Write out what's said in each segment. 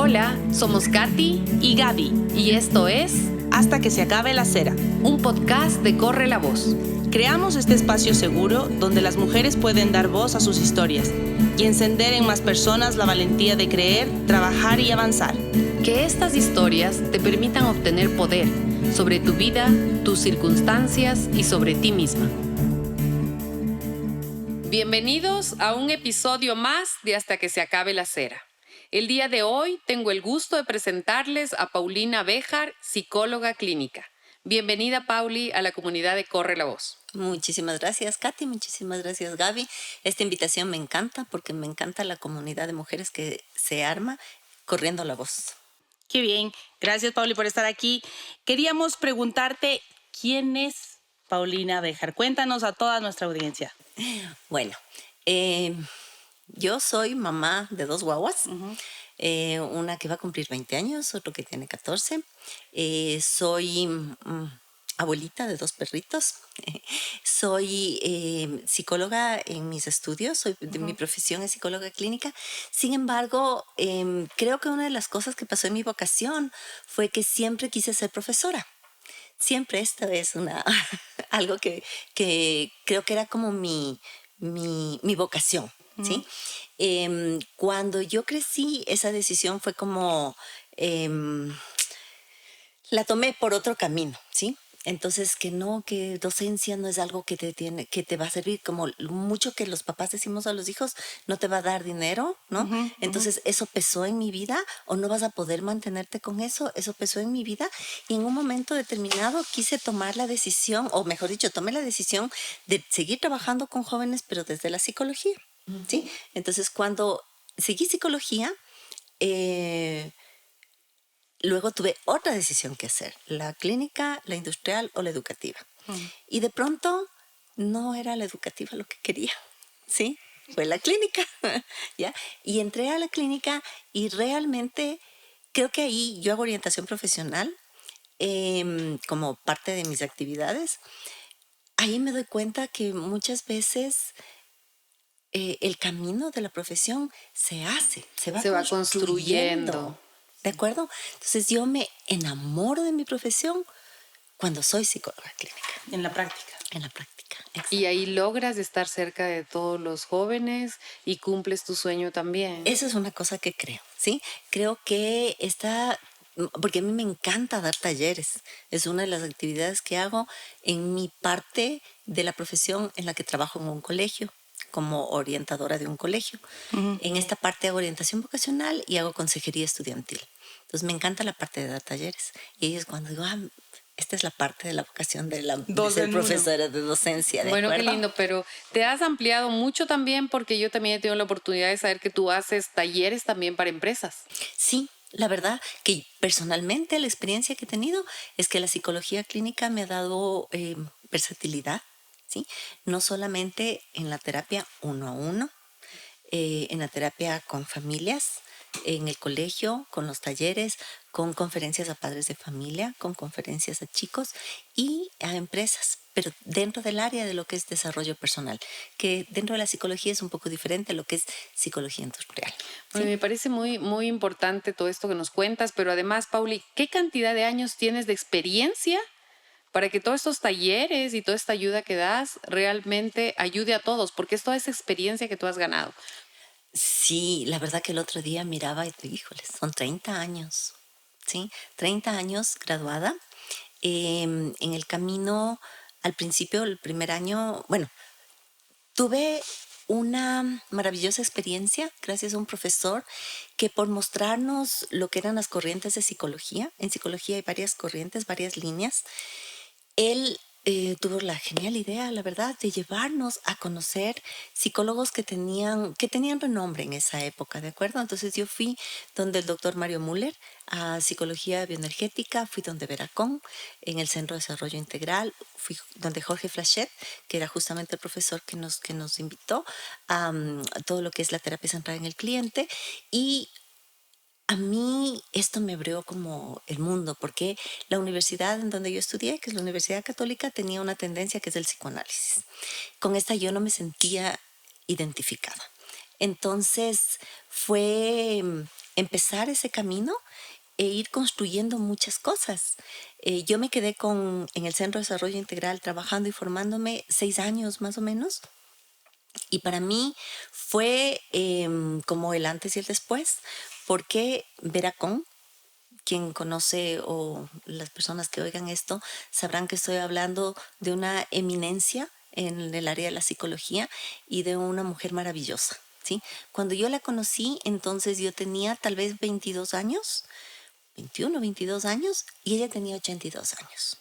Hola, somos Katy y Gaby, y esto es Hasta que se acabe la cera, un podcast de Corre la Voz. Creamos este espacio seguro donde las mujeres pueden dar voz a sus historias y encender en más personas la valentía de creer, trabajar y avanzar. Que estas historias te permitan obtener poder sobre tu vida, tus circunstancias y sobre ti misma. Bienvenidos a un episodio más de Hasta que se acabe la cera. El día de hoy tengo el gusto de presentarles a Paulina Béjar, psicóloga clínica. Bienvenida, Pauli, a la comunidad de Corre la Voz. Muchísimas gracias, Katy. Muchísimas gracias, Gaby. Esta invitación me encanta porque me encanta la comunidad de mujeres que se arma corriendo la voz. Qué bien. Gracias, Pauli, por estar aquí. Queríamos preguntarte, ¿quién es Paulina Béjar? Cuéntanos a toda nuestra audiencia. Bueno, yo soy mamá de 2 guaguas. Una que va a cumplir 20 años, otro que tiene 14. Soy abuelita de 2 perritos. Soy psicóloga en mis estudios, mi profesión es psicóloga clínica. Sin embargo, creo que una de las cosas que pasó en mi vocación fue que siempre quise ser profesora. Siempre esta es algo que creo que era como mi vocación, ¿sí? Cuando yo crecí, esa decisión fue como... la tomé por otro camino, ¿sí? Entonces, que docencia no es algo que te va a servir, como mucho que los papás decimos a los hijos, no te va a dar dinero, ¿no? Entonces, eso pesó en mi vida, o no vas a poder mantenerte con eso pesó en mi vida, y en un momento determinado quise tomar la decisión, o mejor dicho, tomé la decisión de seguir trabajando con jóvenes, pero desde la psicología, ¿sí? Entonces, cuando seguí psicología, luego tuve otra decisión que hacer, la clínica, la industrial o la educativa. Y de pronto no era la educativa lo que quería, ¿sí? Fue la clínica, ¿ya? Y entré a la clínica y realmente creo que ahí yo hago orientación profesional como parte de mis actividades. Ahí me doy cuenta que muchas veces el camino de la profesión se va construyendo. ¿De acuerdo? Entonces yo me enamoro de mi profesión cuando soy psicóloga clínica. En la práctica. En la práctica. Exacto. Y ahí logras estar cerca de todos los jóvenes y cumples tu sueño también. Eso es una cosa que creo, ¿sí? Creo que porque a mí me encanta dar talleres. Es una de las actividades que hago en mi parte de la profesión en la que trabajo en un colegio, como orientadora de un colegio. En esta parte hago orientación vocacional y hago consejería estudiantil. Entonces me encanta la parte de dar talleres. Y ahí es cuando digo, esta es la parte de la vocación de ser profesora de docencia. Bueno, qué lindo, pero te has ampliado mucho también, porque yo también he tenido la oportunidad de saber que tú haces talleres también para empresas. Sí, la verdad que personalmente la experiencia que he tenido es que la psicología clínica me ha dado versatilidad, ¿sí? No solamente en la terapia 1 a 1, en la terapia con familias, en el colegio, con los talleres, con conferencias a padres de familia, con conferencias a chicos y a empresas, pero dentro del área de lo que es desarrollo personal, que dentro de la psicología es un poco diferente a lo que es psicología industrial. Bueno, me parece muy, muy importante todo esto que nos cuentas, pero además, Pauli, ¿qué cantidad de años tienes de experiencia para que todos estos talleres y toda esta ayuda que das realmente ayude a todos? Porque es toda esa experiencia que tú has ganado. Sí, la verdad que el otro día miraba y dije, híjoles, son 30 años, ¿sí? 30 años graduada. En el camino, al principio, el primer año, bueno, tuve una maravillosa experiencia gracias a un profesor que por mostrarnos lo que eran las corrientes de psicología, en psicología hay varias corrientes, varias líneas, él tuvo la genial idea, la verdad, de llevarnos a conocer psicólogos que tenían renombre en esa época, ¿de acuerdo? Entonces yo fui donde el doctor Mario Müller a psicología bioenergética, fui donde Veracón, en el Centro de Desarrollo Integral, fui donde Jorge Flachet, que era justamente el profesor que nos invitó a todo lo que es la terapia centrada en el cliente, y a mí esto me abrió como el mundo, porque la universidad en donde yo estudié, que es la Universidad Católica, tenía una tendencia que es el psicoanálisis. Con esta yo no me sentía identificada. Entonces fue empezar ese camino e ir construyendo muchas cosas. Yo me quedé en el Centro de Desarrollo Integral trabajando y formándome 6 años más o menos. Y para mí fue como el antes y el después, porque Veracón, quien conoce o las personas que oigan esto sabrán que estoy hablando de una eminencia en el área de la psicología y de una mujer maravillosa, ¿sí? Cuando yo la conocí, entonces yo tenía tal vez 22 años, 21, 22 años, y ella tenía 82 años.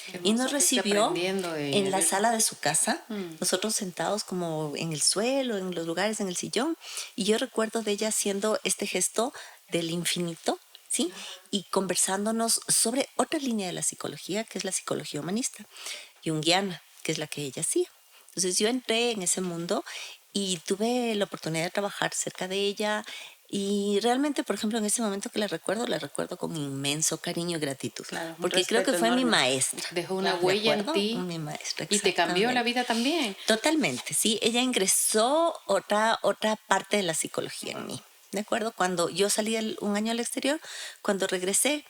Qué Y nos hermoso, fuiste recibió aprendiendo de en ella, la ¿verdad? sala de su casa, nosotros sentados como en el suelo, en los lugares, en el sillón, y yo recuerdo de ella haciendo este gesto del infinito, ¿sí? Y conversándonos sobre otra línea de la psicología, que es la psicología humanista, junguiana, que es la que ella hacía. Entonces yo entré en ese mundo y tuve la oportunidad de trabajar cerca de ella. Y realmente, por ejemplo, en ese momento que la recuerdo con inmenso cariño y gratitud. Claro, un Porque creo que respeto fue mi enorme. maestra. Dejó una ¿De huella en acuerdo? ti Mi maestra, y te cambió la exactamente. vida también. Totalmente, sí. Ella ingresó otra parte de la psicología en mí. ¿De acuerdo? Cuando yo salí un año al exterior, cuando regresé,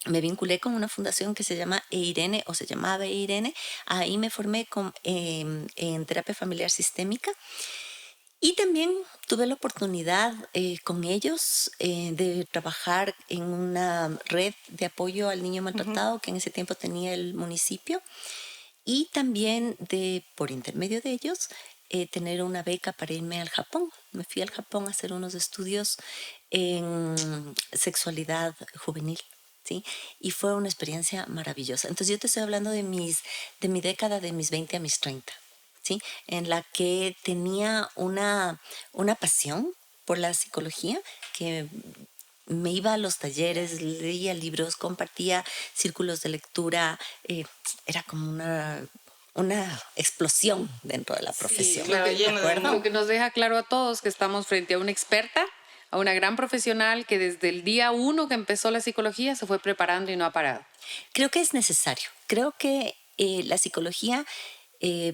me vinculé con una fundación que se llama EIRENE, o se llamaba EIRENE. Ahí me formé en terapia familiar sistémica. Y también tuve la oportunidad con ellos de trabajar en una red de apoyo al niño maltratado que en ese tiempo tenía el municipio, y también por intermedio de ellos, tener una beca para irme al Japón. Me fui al Japón a hacer unos estudios en sexualidad juvenil. ¿Sí? Y fue una experiencia maravillosa. Entonces yo te estoy hablando de mi década de mis 20 a mis 30. ¿Sí? En la que tenía una pasión por la psicología, que me iba a los talleres, leía libros, compartía círculos de lectura. Era como una explosión dentro de la profesión. claro, ¿De lleno de acuerdo? Lo que nos deja claro a todos que estamos frente a una experta, a una gran profesional que desde el día uno que empezó la psicología se fue preparando y no ha parado. Creo que es necesario. Creo que la psicología,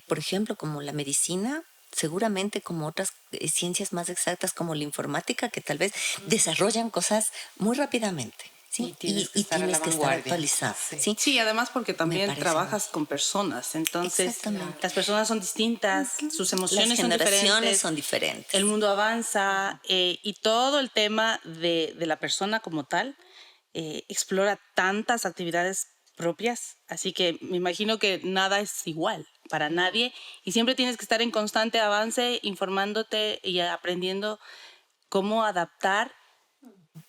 por ejemplo, como la medicina, seguramente como otras ciencias más exactas como la informática, que tal vez desarrollan cosas muy rápidamente. ¿Sí? Y tienes que estar a la tienes que estar vanguardia. actualizado. Sí. ¿Sí? Sí, además porque Me también parece trabajas con personas, entonces Exactamente. las personas son distintas, sus Las emociones son generaciones diferentes, son diferentes. el mundo avanza y todo el tema de la persona como tal explora tantas actividades propias, así que me imagino que nada es igual para nadie y siempre tienes que estar en constante avance, informándote y aprendiendo cómo adaptar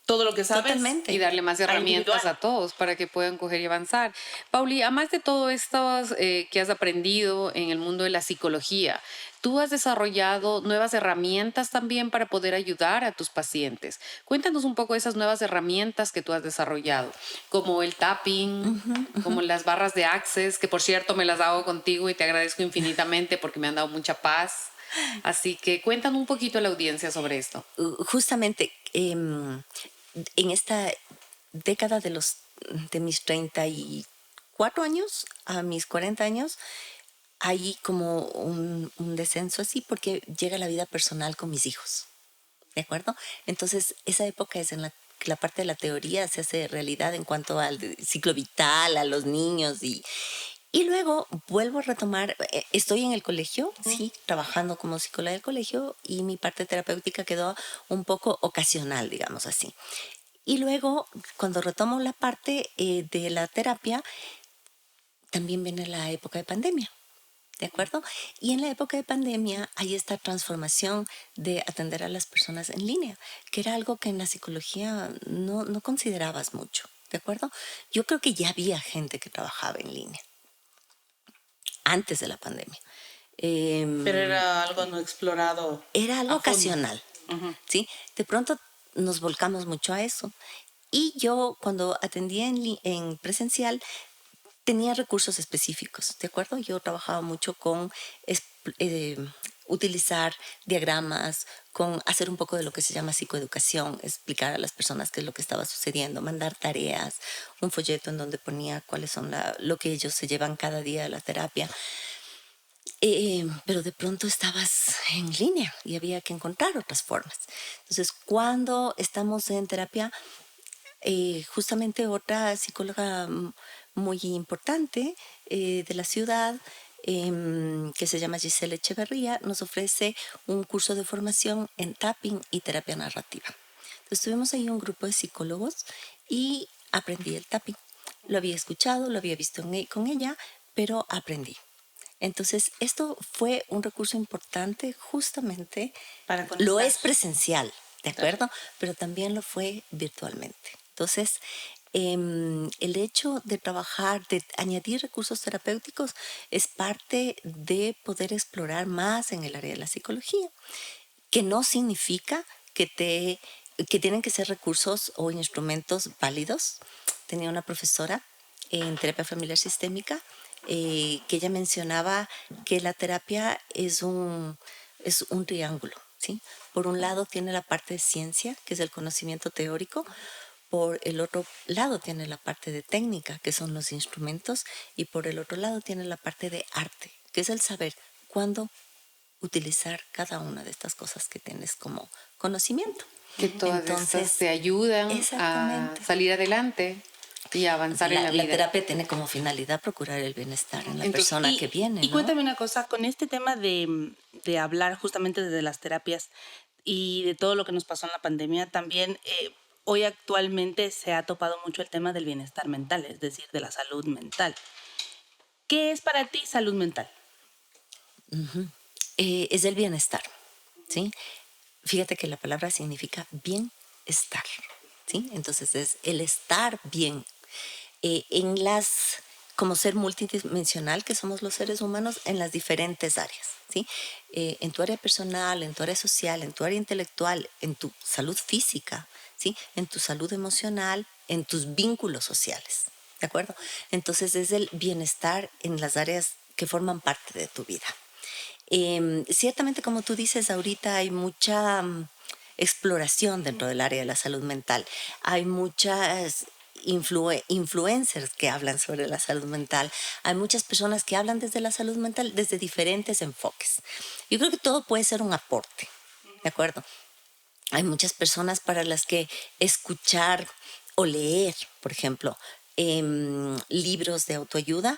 todo lo que sabes. Totalmente. Y darle más herramientas individual. a todos para que puedan coger y avanzar. Pauli, además de todo esto que has aprendido en el mundo de la psicología, tú has desarrollado nuevas herramientas también para poder ayudar a tus pacientes. Cuéntanos un poco de esas nuevas herramientas que tú has desarrollado, como el tapping, como las barras de Access, que por cierto me las hago contigo y te agradezco infinitamente porque me han dado mucha paz. Así que cuéntanos un poquito a la audiencia sobre esto. Justamente en esta década de mis 34 años a mis 40 años, hay como un descenso así porque llega la vida personal con mis hijos. ¿De acuerdo? Entonces, esa época es en la que la parte de la teoría se hace realidad en cuanto al ciclo vital, a los niños y luego vuelvo a retomar, estoy en el colegio, sí, trabajando como psicóloga del colegio y mi parte terapéutica quedó un poco ocasional, digamos así. Y luego, cuando retomo la parte de la terapia, también viene la época de pandemia. ¿De acuerdo? Y en la época de pandemia hay esta transformación de atender a las personas en línea, que era algo que en la psicología no considerabas mucho. ¿De acuerdo? Yo creo que ya había gente que trabajaba en línea antes de la pandemia. Pero era algo no explorado. Era algo a fondo. ocasional. ¿Sí? De pronto nos volcamos mucho a eso. Y yo cuando atendía en presencial tenía recursos específicos, ¿de acuerdo? Yo trabajaba mucho con utilizar diagramas, con hacer un poco de lo que se llama psicoeducación, explicar a las personas qué es lo que estaba sucediendo, mandar tareas, un folleto en donde ponía cuáles son lo que ellos se llevan cada día de la terapia. pero de pronto estabas en línea y había que encontrar otras formas. Entonces, cuando estamos en terapia, justamente otra psicóloga muy importante de la ciudad, que se llama Giselle Echeverría, nos ofrece un curso de formación en tapping y terapia narrativa. Entonces tuvimos ahí un grupo de psicólogos y aprendí el tapping. Lo había escuchado, lo había visto con ella, pero aprendí. Entonces, esto fue un recurso importante justamente, Para lo conectar. es presencial, ¿de Claro. acuerdo? Pero también lo fue virtualmente. Entonces, el hecho de trabajar, de añadir recursos terapéuticos, es parte de poder explorar más en el área de la psicología, que no significa que tienen que ser recursos o instrumentos válidos. Tenía una profesora en terapia familiar sistémica que ella mencionaba que la terapia es un triángulo, ¿sí? Por un lado tiene la parte de ciencia, que es el conocimiento teórico. Por el otro lado tiene la parte de técnica, que son los instrumentos, y por el otro lado tiene la parte de arte, que es el saber cuándo utilizar cada una de estas cosas que tienes como conocimiento. Que todas estas Entonces, te ayudan a exactamente. salir adelante y a O sea, avanzar en la la vida. terapia tiene como finalidad procurar el bienestar en la Entonces, persona que viene, Y ¿no? cuéntame una cosa, con este tema de hablar justamente de las terapias y de todo lo que nos pasó en la pandemia, también hoy actualmente se ha topado mucho el tema del bienestar mental, es decir, de la salud mental. ¿Qué es para ti salud mental? Es el bienestar, ¿sí? Fíjate que la palabra significa bienestar, ¿sí? Entonces es el estar bien. En como ser multidimensional que somos los seres humanos en las diferentes áreas, ¿sí? En tu área personal, en tu área social, en tu área intelectual, en tu salud física, ¿sí? En tu salud emocional, en tus vínculos sociales, ¿de acuerdo? Entonces es el bienestar en las áreas que forman parte de tu vida. Ciertamente, como tú dices, ahorita hay mucha exploración dentro del área de la salud mental. Hay muchas influencers que hablan sobre la salud mental. Hay muchas personas que hablan desde la salud mental desde diferentes enfoques. Yo creo que todo puede ser un aporte, ¿de acuerdo? Hay muchas personas para las que escuchar o leer, por ejemplo, libros de autoayuda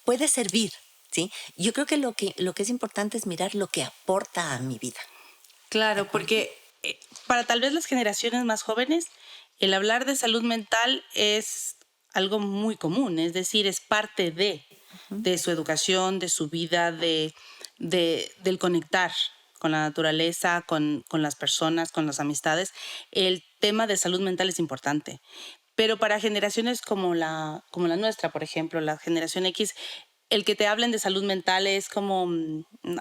puede servir, ¿sí? Yo creo que lo que es importante es mirar lo que aporta a mi vida, ¿de Claro, acuerdo? porque para tal vez las generaciones más jóvenes, el hablar de salud mental es algo muy común, es decir, es parte de su educación, de su vida, del conectar con la naturaleza, con las personas, con las amistades. El tema de salud mental es importante. Pero para generaciones como la nuestra, por ejemplo, la generación X, el que te hablen de salud mental es como,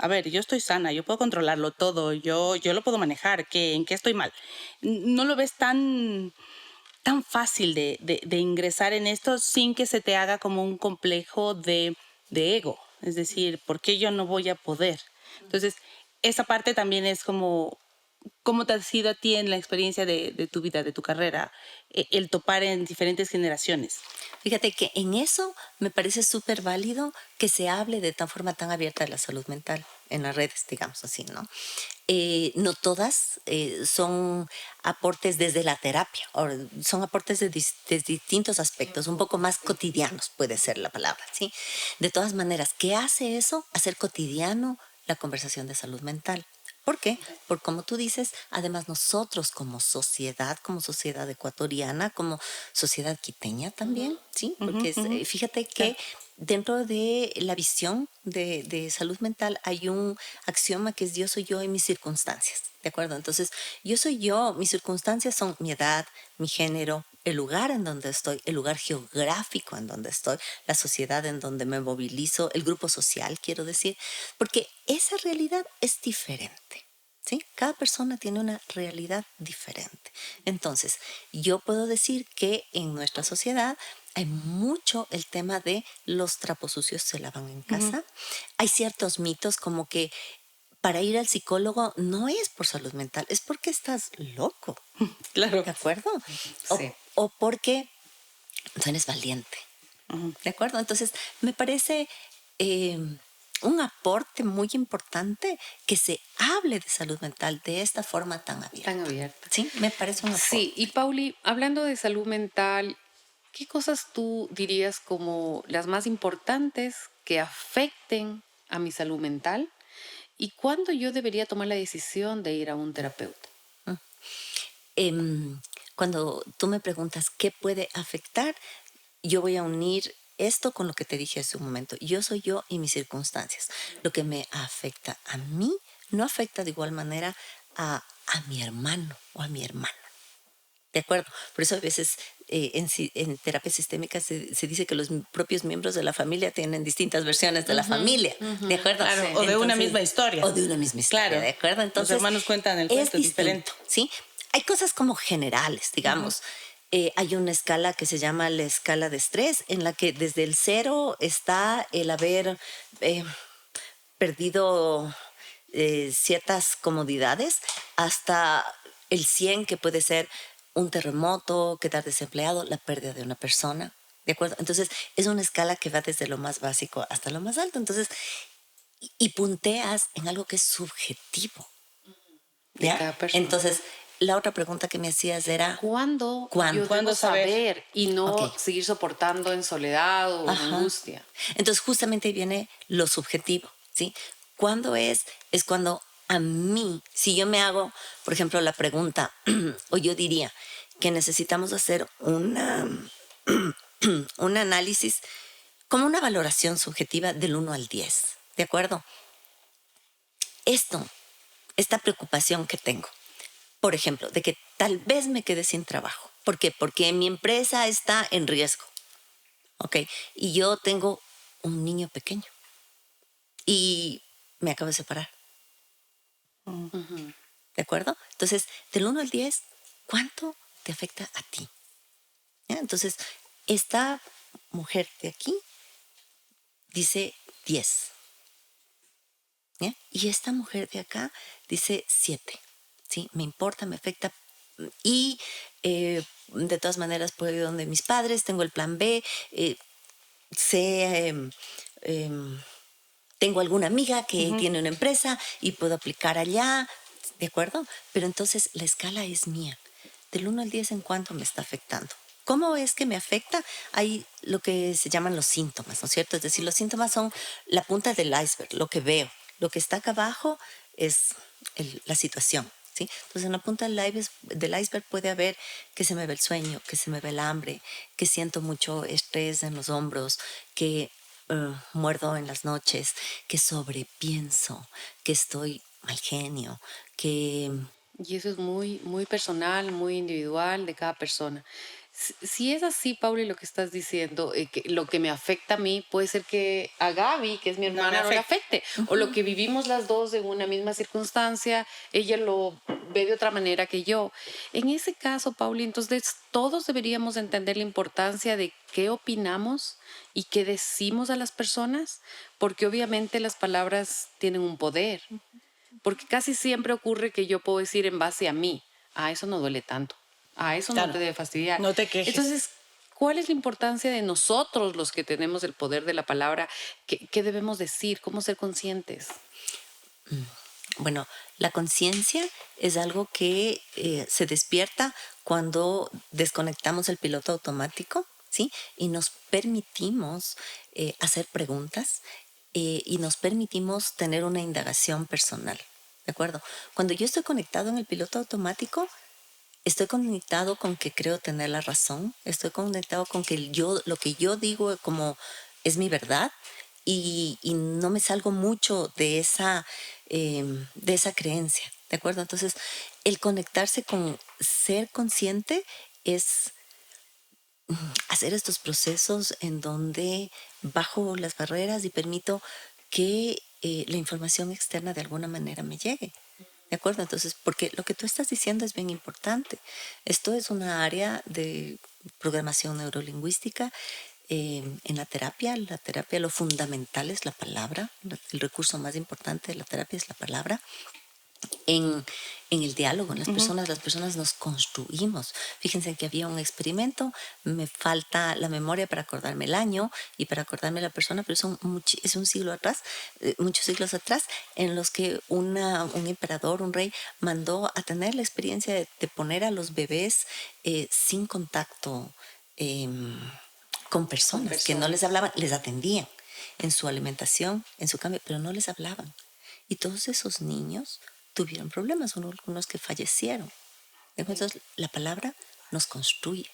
a ver, yo estoy sana, yo puedo controlarlo todo, yo lo puedo manejar, ¿en qué estoy mal? No lo ves tan fácil de ingresar en esto sin que se te haga como un complejo de ego. Es decir, ¿por qué yo no voy a poder? Entonces, esa parte también es como, ¿cómo te ha sido a ti en la experiencia de tu vida, de tu carrera, el topar en diferentes generaciones? Fíjate que en eso me parece súper válido que se hable de forma tan abierta de la salud mental en las redes, digamos así, ¿no? No todas son aportes desde la terapia, son aportes de distintos aspectos, un poco más cotidianos puede ser la palabra, ¿sí? De todas maneras, ¿qué hace eso? Hacer cotidiano la conversación de salud mental. ¿Por qué? Porque como tú dices, además nosotros como sociedad ecuatoriana, como sociedad quiteña también, ¿sí? Ujú, Porque ujú. fíjate Claro. que dentro de la visión de salud mental hay un axioma que es yo soy yo y mis circunstancias, ¿de acuerdo? Entonces, yo soy yo, mis circunstancias son mi edad, mi género, el lugar en donde estoy, el lugar geográfico en donde estoy, la sociedad en donde me movilizo, el grupo social, quiero decir, porque esa realidad es diferente. ¿Sí? Cada persona tiene una realidad diferente. Entonces, yo puedo decir que en nuestra sociedad hay mucho el tema de los trapos sucios se lavan en Ujú. casa. Hay ciertos mitos como que para ir al psicólogo no es por salud mental, es porque estás loco, Claro. ¿de acuerdo? O, sí. o porque no eres valiente, Ujú. ¿de acuerdo? Entonces, me parece eh, un aporte muy importante que se hable de salud mental de esta forma tan abierta. Tan abierta. Sí, me parece un aporte. Sí, y Pauli, hablando de salud mental, ¿qué cosas tú dirías como las más importantes que afecten a mi salud mental? ¿Y cuándo yo debería tomar la decisión de ir a un terapeuta? Em, Cuando tú me preguntas qué puede afectar, yo voy a unir esto con lo que te dije hace un momento. Yo soy yo y mis circunstancias. Lo que me afecta a mí no afecta de igual manera a mi hermano o a mi hermana. ¿De acuerdo? Por eso a veces en terapia sistémica se dice que los propios miembros de la familia tienen distintas versiones de la familia. ¿De acuerdo? Claro, Sí. o de una Entonces, misma historia. o de una misma historia, Claro. ¿de acuerdo? Entonces, Los hermanos cuentan el es cuento diferente. distinto, ¿sí? Hay cosas como generales, digamos. Hay una escala que se llama la escala de estrés, en la que desde el 0 está el haber perdido ciertas comodidades, hasta el 100, que puede ser un terremoto, quedar desempleado, la pérdida de una persona. ¿De acuerdo? Entonces, es una escala que va desde lo más básico hasta lo más alto. Entonces, y punteas en algo que es subjetivo. De ¿Ya? cada persona. Entonces, la otra pregunta que me hacías era, ¿Cuándo ¿cuándo? yo ¿Cuándo debo saber? saber y no Ok. seguir soportando en soledad o en Ajá. angustia? Entonces, justamente ahí viene lo subjetivo, ¿sí? ¿Cuándo es? Es cuando a mí, si yo me hago, por ejemplo, la pregunta, o yo diría que necesitamos hacer un análisis, como una valoración subjetiva del 1 al 10, ¿de acuerdo? Esta preocupación que tengo, por ejemplo, de que tal vez me quede sin trabajo. ¿Por qué? Porque mi empresa está en riesgo, ¿ok? Y yo tengo un niño pequeño y me acabo de separar, Ujú. ¿de acuerdo? Entonces, del 1 al 10, ¿cuánto te afecta a ti? ¿Ya? Entonces, esta mujer de aquí dice 10, ¿ya? Y esta mujer de acá dice 7, ¿sí? Me importa, me afecta. Y de todas maneras puedo ir donde mis padres, tengo el plan B, sé, tengo alguna amiga que tiene una empresa y puedo aplicar allá, ¿de acuerdo? Pero entonces la escala es mía. Del 1 al 10, ¿en cuánto me está afectando? ¿Cómo es que me afecta? Hay lo que se llaman los síntomas, ¿no es cierto? Es decir, los síntomas son la punta del iceberg, lo que veo. Lo que está acá abajo es la situación, ¿sí? Entonces, en la punta del iceberg puede haber que se me ve el sueño, que se me ve el hambre, que siento mucho estrés en los hombros, que muerdo en las noches, que sobrepienso, que estoy mal genio, que Y eso es muy, muy personal, muy individual de cada persona. Si es así, Pauli, lo que estás diciendo, que lo que me afecta a mí puede ser que a Gaby, que es mi No me hermana, no le afecta. afecte. O lo que vivimos las dos en una misma circunstancia, ella lo ve de otra manera que yo. En ese caso, Pauli, entonces todos deberíamos entender la importancia de qué opinamos y qué decimos a las personas, porque obviamente las palabras tienen un poder. Porque casi siempre ocurre que yo puedo decir en base a mí, eso no duele tanto, eso no Claro. te debe fastidiar. No te quejes. Entonces, ¿cuál es la importancia de nosotros, los que tenemos el poder de la palabra? ¿Qué debemos decir? ¿Cómo ser conscientes? bueno, la conciencia es algo que se despierta cuando desconectamos el piloto automático, ¿sí? Y nos permitimos hacer preguntas y nos permitimos tener una indagación personal, ¿de acuerdo? Cuando yo estoy conectado en el piloto automático, estoy conectado con que creo tener la razón, estoy conectado con que lo que yo digo como es mi verdad, y no me salgo mucho de esa creencia, ¿de acuerdo? Entonces, el conectarse con ser consciente es hacer estos procesos en donde bajo las barreras y permito que la información externa de alguna manera me llegue. ¿De acuerdo? Entonces, porque lo que tú estás diciendo es bien importante. Esto es una área de programación neurolingüística. En la terapia lo fundamental es la palabra, el recurso más importante de la terapia es la palabra. en, en el diálogo, en las personas nos construimos. Fíjense que había un experimento, me falta la memoria para acordarme el año y para acordarme la persona, pero es un siglo atrás, muchos siglos atrás, en los que un emperador, un rey, mandó a tener la experiencia de poner a los bebés sin contacto con personas, que no les hablaban, les atendían en su alimentación, en su cambio, pero no les hablaban. Y todos esos niños tuvieron problemas, algunos que fallecieron. Entonces, la palabra nos construye,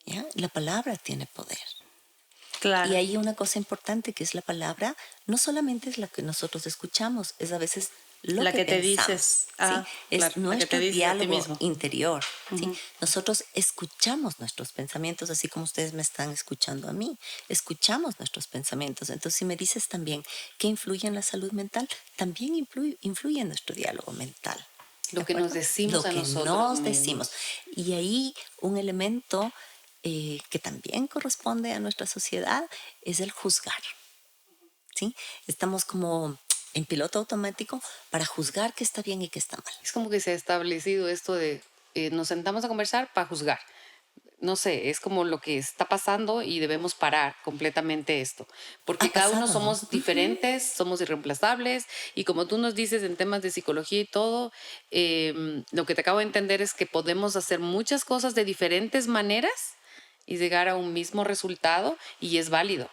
¿ya? La palabra tiene poder. Claro. Y hay una cosa importante que es la palabra, no solamente es la que nosotros escuchamos, es a veces lo La que te pensamos, dices. ¿sí? Es Claro, la que te nuestro dices a ti diálogo mismo. interior, ¿sí? Nosotros escuchamos nuestros pensamientos, así como ustedes me están escuchando a mí, escuchamos nuestros pensamientos. Entonces, si me dices también qué influye en la salud mental, también influye en nuestro diálogo mental. ¿De Lo que nos acuerdo? decimos Lo a que nosotros nos mismos. decimos. Y ahí un elemento que también corresponde a nuestra sociedad es el juzgar, ¿sí? Estamos como en piloto automático para juzgar qué está bien y qué está mal. Es como que se ha establecido esto de nos sentamos a conversar para juzgar. No sé, es como lo que está pasando y debemos parar completamente esto, Ha porque cada uno pasado, ¿no? somos diferentes, somos irreemplazables y como tú nos dices en temas de psicología y todo, lo que te acabo de entender es que podemos hacer muchas cosas de diferentes maneras y llegar a un mismo resultado y es válido.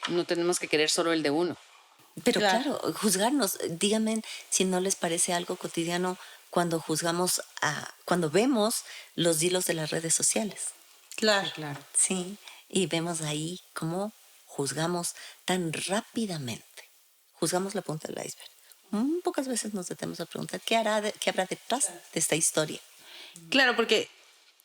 No tenemos que querer solo el de uno. Pero Claro. claro, juzgarnos, díganme si no les parece algo cotidiano cuando juzgamos cuando vemos los hilos de las redes sociales, Claro. Claro. ¿sí? Y vemos ahí cómo juzgamos tan rápidamente. Juzgamos la punta del iceberg. Pocas veces nos detenemos a preguntar qué habrá detrás de esta historia. Claro, porque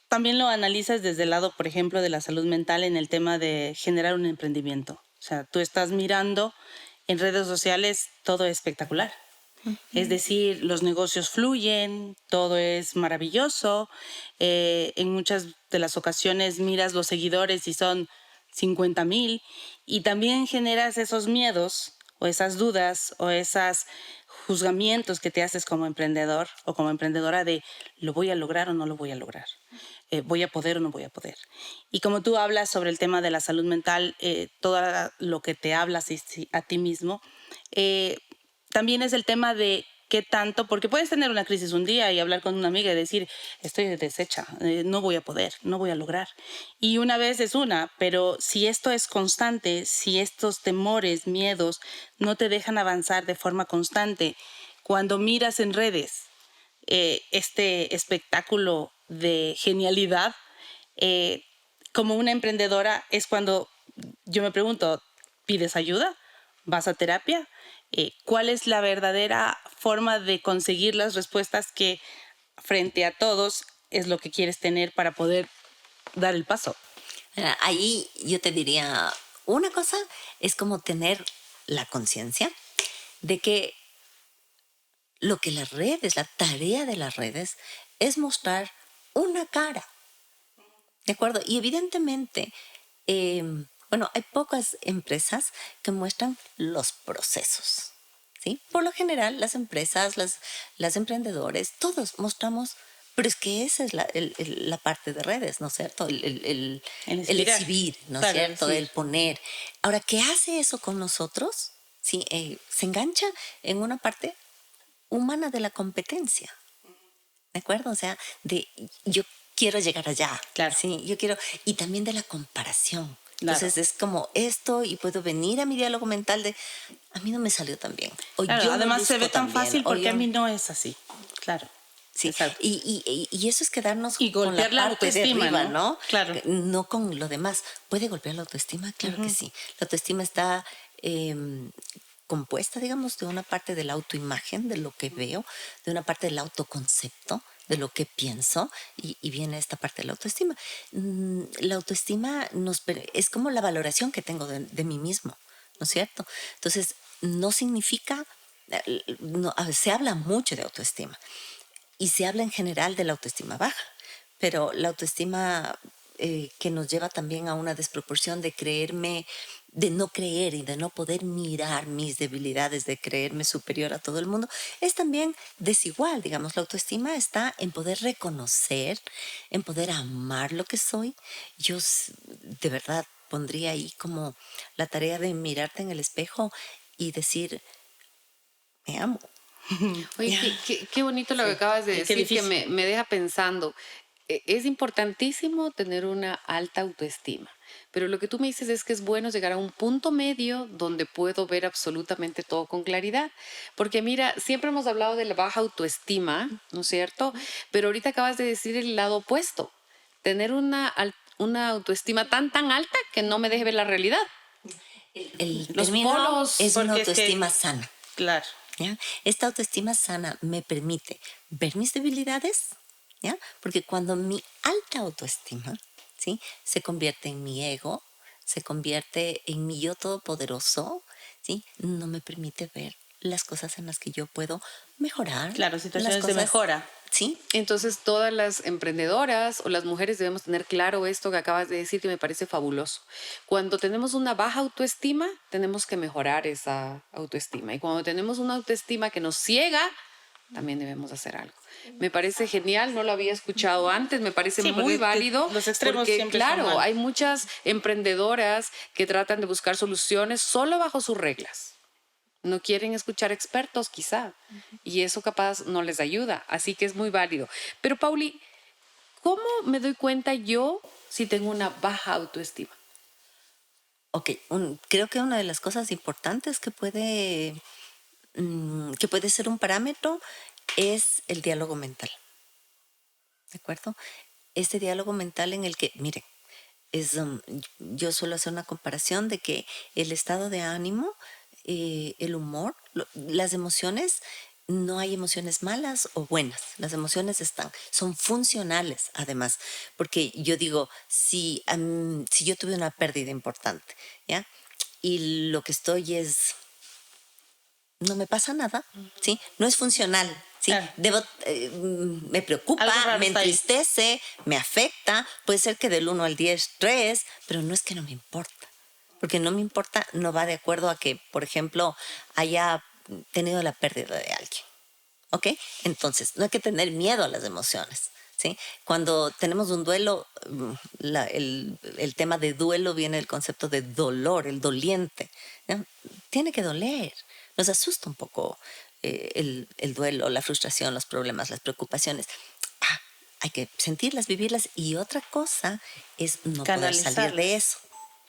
también lo analizas desde el lado, por ejemplo, de la salud mental en el tema de generar un emprendimiento. O sea, tú estás mirando en redes sociales todo es espectacular. Es decir, los negocios fluyen, todo es maravilloso. En muchas de las ocasiones miras los seguidores y son 50,000 y también generas esos miedos o esas dudas o esos juzgamientos que te haces como emprendedor o como emprendedora de lo voy a lograr o no lo voy a lograr. Voy a poder o no voy a poder. Y como tú hablas sobre el tema de la salud mental, todo lo que te hablas a ti mismo, también es el tema de qué tanto, porque puedes tener una crisis un día y hablar con una amiga y decir, estoy deshecha, no voy a poder, no voy a lograr. Y una vez es una, pero si esto es constante, si estos temores, miedos no te dejan avanzar de forma constante, cuando miras en redes este espectáculo de genialidad, eh, como una emprendedora es cuando yo me pregunto, ¿pides ayuda? ¿Vas a terapia? ¿Cuál es la verdadera forma de conseguir las respuestas que frente a todos es lo que quieres tener para poder dar el paso? Ahí yo te diría, una cosa es como tener la conciencia de que lo que las redes, la tarea de las redes, es mostrar una cara, ¿de acuerdo? Y evidentemente, bueno, hay pocas empresas que muestran los procesos, ¿sí? Por lo general, las empresas, las emprendedores, todos mostramos, pero es que esa es la parte de redes, ¿no es cierto? En El inspirar. exhibir, ¿no es Claro, cierto? El decir. poner. Ahora, ¿qué hace eso con nosotros? Sí, se engancha en una parte humana de la competencia, ¿de acuerdo? O sea, de yo quiero llegar allá, Claro. sí, yo quiero, y también de la comparación. Claro. Entonces es como esto y puedo venir a mi diálogo mental de, a mí no me salió tan bien, o Claro, yo no además se luzco ve tan tan bien, fácil o porque a yo, mí no es así. Claro. sí, Exacto. y eso es quedarnos Y con la golpear la parte de autoestima, arriba, ¿no? ¿no? Claro. No con lo demás. ¿Puede golpear la autoestima? Claro que sí. La autoestima está compuesta, digamos, de una parte de la autoimagen, de lo que veo, de una parte del autoconcepto, de lo que pienso, y viene esta parte de la autoestima. La autoestima es como la valoración que tengo de mí mismo, ¿no es cierto? Entonces, no significa, se habla mucho de autoestima y se habla en general de la autoestima baja, pero la autoestima que nos lleva también a una desproporción de creerme de no creer y de no poder mirar mis debilidades, de creerme superior a todo el mundo, es también desigual, digamos. La autoestima está en poder reconocer, en poder amar lo que soy. De verdad pondría ahí como la tarea de mirarte en el espejo y decir, me amo. Oye, Ya. qué bonito lo que Sí. acabas de Y qué decir, que difícil. me deja pensando. Es importantísimo tener una alta autoestima, pero lo que tú me dices es que es bueno llegar a un punto medio donde puedo ver absolutamente todo con claridad. Porque mira, siempre hemos hablado de la baja autoestima, ¿no es cierto? Pero ahorita acabas de decir el lado opuesto, tener una autoestima tan alta que no me deje ver la realidad. El Los término polos. es una Porque es autoestima que, sana. claro, ¿Ya? Esta autoestima sana me permite ver mis debilidades, ¿ya? Porque cuando mi alta autoestima, ¿sí?, se convierte en mi ego, se convierte en mi yo todopoderoso, ¿sí?, no me permite ver las cosas en las que yo puedo mejorar, claro, las situaciones de cosas, mejora. ¿sí? Entonces, todas las emprendedoras o las mujeres debemos tener claro esto que acabas de decir, que me parece fabuloso. Cuando tenemos una baja autoestima, tenemos que mejorar esa autoestima. Y cuando tenemos una autoestima que nos ciega, también debemos hacer algo. Me parece genial, no lo había escuchado antes, me parece Sí, muy porque válido, los extremos porque siempre son claro, malos. hay muchas emprendedoras que tratan de buscar soluciones solo bajo sus reglas. No quieren escuchar expertos, quizá, y eso capaz no les ayuda, así que es muy válido. Pero Pauli, ¿cómo me doy cuenta yo si tengo una baja autoestima? Ok, creo que una de las cosas importantes que puede ser un parámetro es el diálogo mental. ¿De acuerdo? Este diálogo mental en el que, miren, yo suelo hacer una comparación de que el estado de ánimo, el humor, las emociones, no hay emociones malas o buenas. Las emociones son funcionales además. Porque yo digo, si yo tuve una pérdida importante, ¿ya? Y lo que estoy es no me pasa nada, ¿sí? No es funcional, ¿sí? Claro, Me preocupa, algo raro me está ahí. entristece, me afecta, puede ser que del 1 al 10, 3, pero no es que no me importa. Porque no me importa, no va de acuerdo a que, por ejemplo, haya tenido la pérdida de alguien, ¿ok? Entonces, no hay que tener miedo a las emociones, ¿sí? Cuando tenemos un duelo, el tema de duelo viene del concepto de dolor, el doliente, ¿no? Tiene que doler. Nos asusta un poco el duelo, la frustración, los problemas, las preocupaciones. Ah, hay que sentirlas, vivirlas. Y otra cosa es no poder salir de Canalizarlas. eso.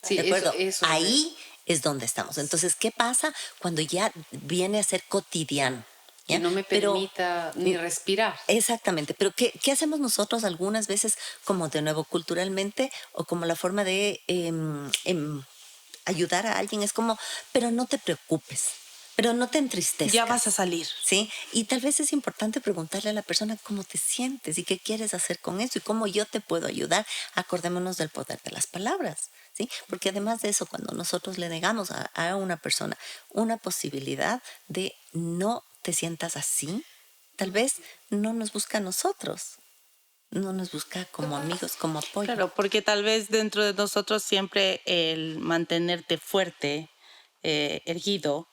¿De Sí, acuerdo? eso Ahí es donde estamos. Entonces, ¿qué pasa cuando ya viene a ser cotidiano? que ¿Ya? no me Pero permita mm, ni respirar. exactamente, pero ¿qué hacemos nosotros algunas veces como de nuevo culturalmente o como la forma de ayudar a alguien? Es como, pero no te preocupes, pero no te Ya vas a entristezcas, salir. ¿sí? Y tal vez es importante preguntarle a la persona cómo te sientes y qué quieres hacer con eso y cómo yo te puedo ayudar. Acordémonos del poder de las palabras, ¿sí? Porque además de eso, cuando nosotros le negamos a una persona una posibilidad de no te sientas así, tal vez no nos busca a nosotros, no nos busca como amigos, como apoyo. Claro, porque tal vez dentro de nosotros siempre el mantenerte fuerte, erguido,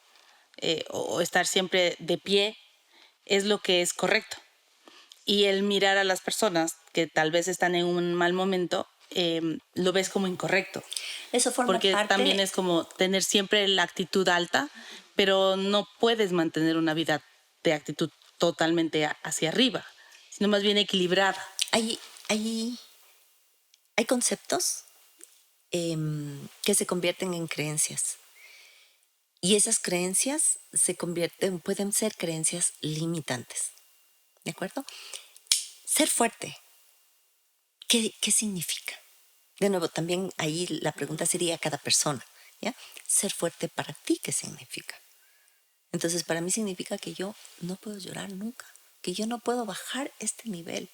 o estar siempre de pie es lo que es correcto. Y el mirar a las personas que tal vez están en un mal momento, lo ves como incorrecto. Eso forma Porque también parte. es como tener siempre la actitud alta, pero no puedes mantener una vida de actitud totalmente hacia arriba, sino más bien equilibrada. Hay, hay, hay conceptos que se convierten en creencias. Y esas creencias pueden ser creencias limitantes. ¿De acuerdo? Ser fuerte, ¿qué significa? De nuevo, también ahí la pregunta sería a cada persona, ¿ya? Ser fuerte para ti, ¿qué significa? Entonces, para mí significa que yo no puedo llorar nunca, que yo no puedo bajar este nivel.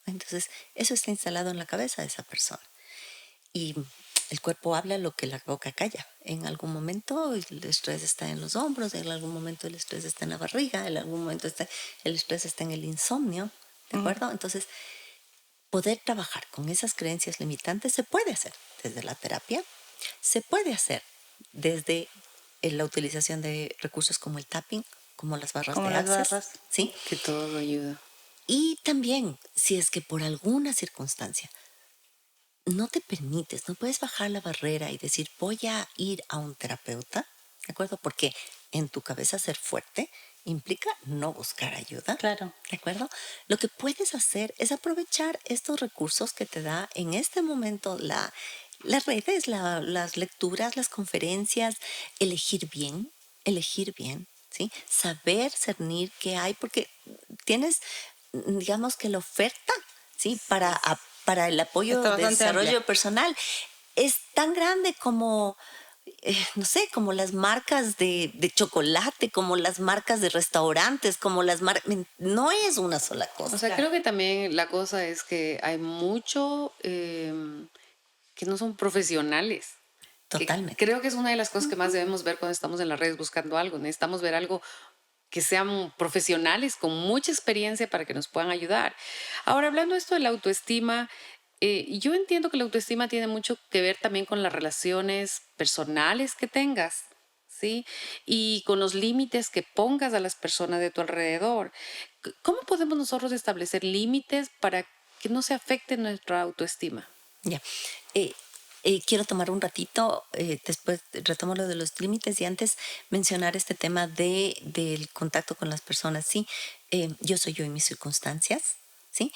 Entonces, eso está instalado en la cabeza de esa persona. Y el cuerpo habla lo que la boca calla. En algún momento el estrés está en los hombros, en algún momento el estrés está en la barriga, en algún momento el estrés está en el insomnio, ¿de acuerdo? Entonces, poder trabajar con esas creencias limitantes se puede hacer desde la terapia, se puede hacer desde la utilización de recursos como el tapping, como las barras Como de las Access, barras. ¿sí? Que todo ayuda. Y también, si es que por alguna circunstancia no te permites, no puedes bajar la barrera y decir, voy a ir a un terapeuta, ¿de acuerdo? Porque en tu cabeza ser fuerte implica no buscar ayuda, Claro. ¿de acuerdo? Lo que puedes hacer es aprovechar estos recursos que te da en este momento las redes, las lecturas, las conferencias, elegir bien, ¿sí? Saber cernir qué hay, porque tienes, digamos que la oferta, ¿sí? Para el apoyo Está de bastante desarrollo amplia. personal es tan grande como, no sé, como las marcas de chocolate, como las marcas de restaurantes, como las marcas... No es una sola O cosa. sea, creo que también la cosa es que hay mucho que no son profesionales. Que Totalmente. creo que es una de las cosas que más debemos ver cuando estamos en las redes buscando algo. Necesitamos ver algo que sean profesionales con mucha experiencia para que nos puedan ayudar. Ahora, hablando esto de la autoestima, yo entiendo que la autoestima tiene mucho que ver también con las relaciones personales que tengas, ¿sí? Y con los límites que pongas a las personas de tu alrededor. ¿Cómo podemos nosotros establecer límites para que no se afecte nuestra autoestima? Ya. Eh, quiero tomar un ratito, después retomo lo de los límites y antes mencionar este tema del contacto con las personas. Sí, yo soy yo en mis circunstancias, ¿sí?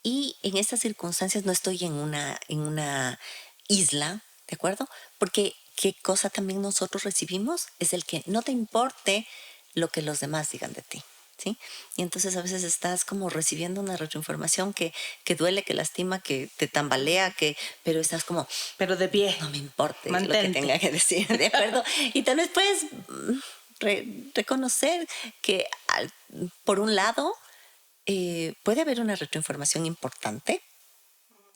Y en estas circunstancias no estoy en una isla, ¿de acuerdo? Porque qué cosa también nosotros recibimos es el que no te importe lo que los demás digan de ti. ¿Sí? Y entonces a veces estás como recibiendo una retroinformación que duele, que lastima, que te tambalea, pero estás como, Pero de pie. no me importe lo que Mantente. tenga que decir, ¿de acuerdo? Y tal vez puedes reconocer que por un lado puede haber una retroinformación importante,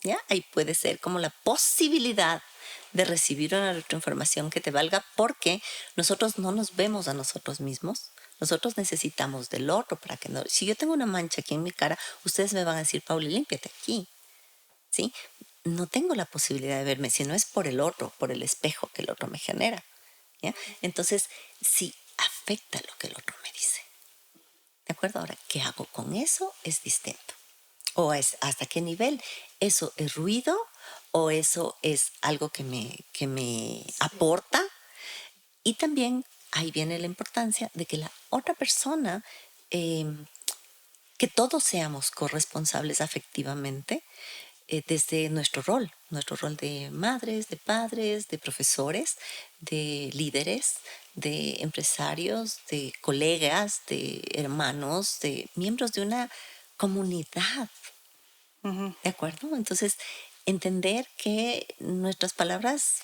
¿ya? Ahí puede ser como la posibilidad de recibir una retroinformación que te valga porque nosotros no nos vemos a nosotros mismos. Nosotros necesitamos del otro para que no... Si yo tengo una mancha aquí en mi cara, ustedes me van a decir, Pauli, límpiate aquí, ¿sí? No tengo la posibilidad de verme, si no es por el otro, por el espejo que el otro me genera, ¿ya? Entonces, sí afecta lo que el otro me dice, ¿de acuerdo? Ahora, ¿qué hago con eso? Es distinto. O es hasta qué nivel eso es ruido o eso es algo que me aporta. Y también ahí viene la importancia de que la otra persona, eh, que todos seamos corresponsables afectivamente desde nuestro rol de madres, de padres, de profesores, de líderes, de empresarios, de colegas, de hermanos, de miembros de una comunidad. Ujú. ¿De acuerdo? Entonces, entender que nuestras palabras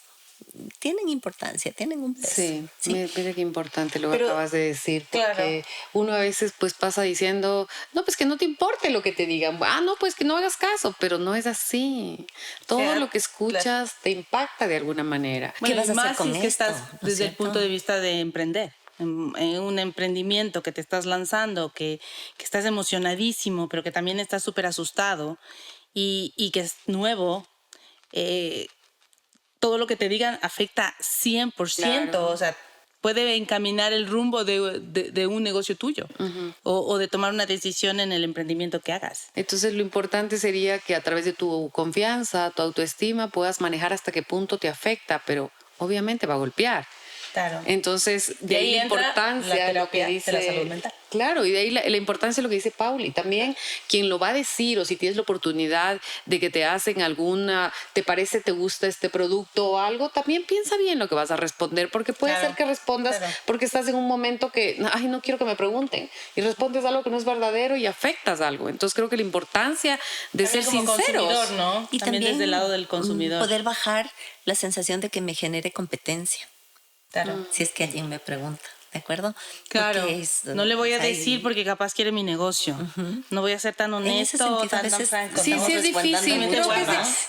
tienen importancia, tienen un peso. Sí, ¿Sí? mira qué importante lo que Pero, acabas de decir, claro. porque uno a veces pues pasa diciendo, no, pues que no te importe lo que te digan, no, pues que no hagas caso, pero no es así. Todo lo que Claro. escuchas te impacta de alguna manera. ¿Qué Bueno, y vas a hacer más si con es que esto? estás ¿No es desde el punto cierto? de vista de emprender, en un emprendimiento que te estás lanzando, que estás emocionadísimo, pero que también estás súper asustado y que es nuevo. eh, Todo lo que te digan afecta 100%, o Claro. sea, puede encaminar el rumbo de un negocio tuyo o de tomar una decisión en el emprendimiento que hagas. Entonces lo importante sería que a través de tu confianza, tu autoestima, puedas manejar hasta qué punto te afecta, pero obviamente va a golpear. Claro. Entonces, Y de ahí ahí la entra la importancia, lo que terapia de la salud dice, mental. claro, y de ahí la importancia de lo que dice Pauli. También quien lo va a decir o si tienes la oportunidad de que te hacen alguna, te parece, te gusta este producto o algo, también piensa bien lo que vas a responder, porque puede ser Claro, que respondas claro. porque estás en un momento que, ay, no quiero que me pregunten, y respondes algo que no es verdadero y afectas algo. Entonces creo que la importancia de ser También como consumidor, sinceros. ¿no? Y También desde el también lado del consumidor. poder bajar la sensación de que me genere competencia, Claro. si es que alguien me pregunta. ¿de acuerdo? Claro, Porque es, no le voy a o sea, decir porque capaz quiere mi negocio. No voy a ser tan en ese honesto, sentido, a tan veces franco. Sí, estamos sí es resguardando difícil. mucho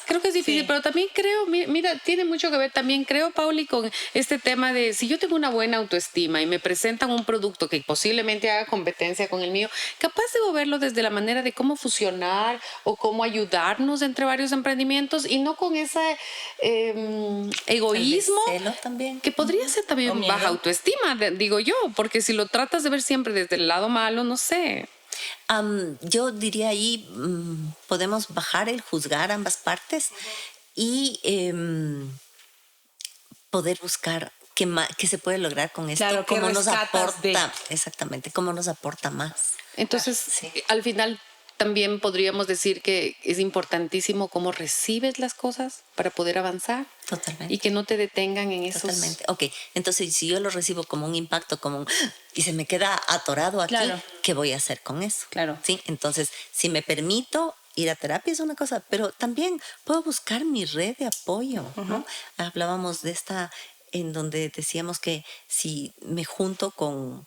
Creo que es difícil, Sí. pero también creo, mira, tiene mucho que ver también, creo, Pauli, con este tema de si yo tengo una buena autoestima y me presentan un producto que posiblemente haga competencia con el mío, capaz debo verlo desde la manera de cómo fusionar o cómo ayudarnos entre varios emprendimientos y no con ese egoísmo celo también. que podría ser O también miedo. baja autoestima, digo yo, porque si lo tratas de ver siempre desde el lado malo, no sé. Yo diría ahí, podemos bajar el juzgar ambas partes y poder buscar qué se puede lograr con esto, Claro, ¿qué cómo nos rescatas de? aporta, exactamente, cómo nos aporta más. Entonces, Sí. al final también podríamos decir que es importantísimo cómo recibes las cosas para poder avanzar Totalmente. y que no te detengan en esos. Totalmente. Ok, entonces si yo lo recibo como un impacto, y se me queda atorado aquí, Claro. ¿qué voy a hacer con eso? Claro. Sí, entonces si me permito ir a terapia es una cosa, pero también puedo buscar mi red de apoyo, ¿no? Hablábamos de esta en donde decíamos que si me junto con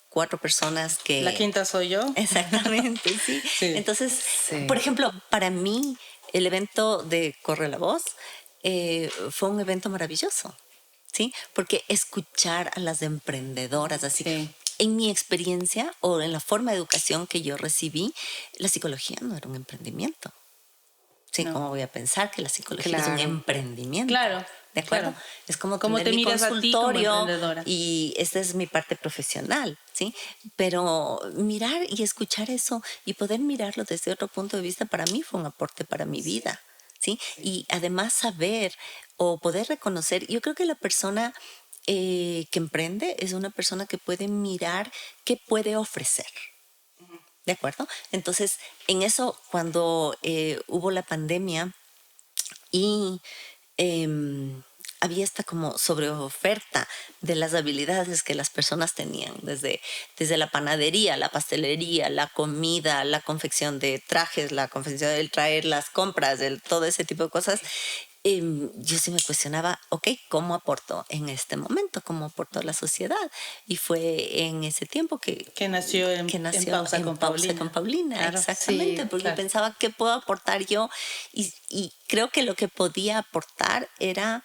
4 personas que... La quinta soy yo. Exactamente, sí. Sí. Entonces, Sí. por ejemplo, para mí el evento de Corre la Voz fue un evento maravilloso, ¿sí? Porque escuchar a las emprendedoras así, Sí. en mi experiencia o en la forma de educación que yo recibí, la psicología no era un emprendimiento. Sí, No. ¿cómo voy a pensar que la psicología es un Claro. emprendimiento? Claro, ¿De acuerdo? claro. Es como ¿Cómo tener te mi miras a ti como consultorio emprendedora? y esta es mi parte profesional, ¿sí? Pero mirar y escuchar eso y poder mirarlo desde otro punto de vista para mí fue un aporte para mi vida, ¿sí? Y además saber o poder reconocer, yo creo que la persona que emprende es una persona que puede mirar qué puede ofrecer. ¿De acuerdo? Entonces, en eso, cuando hubo la pandemia y había esta como sobreoferta de las habilidades que las personas tenían, desde la panadería, la pastelería, la comida, la confección de trajes, la confección del traer las compras, todo ese tipo de cosas. Yo sí me cuestionaba, ok, ¿cómo aportó en este momento? ¿Cómo aportó a la sociedad? Y fue en ese tiempo que nació en Pausa con Paulina. con Paulina, Claro. exactamente, Sí, porque claro. pensaba qué puedo aportar yo y creo que lo que podía aportar era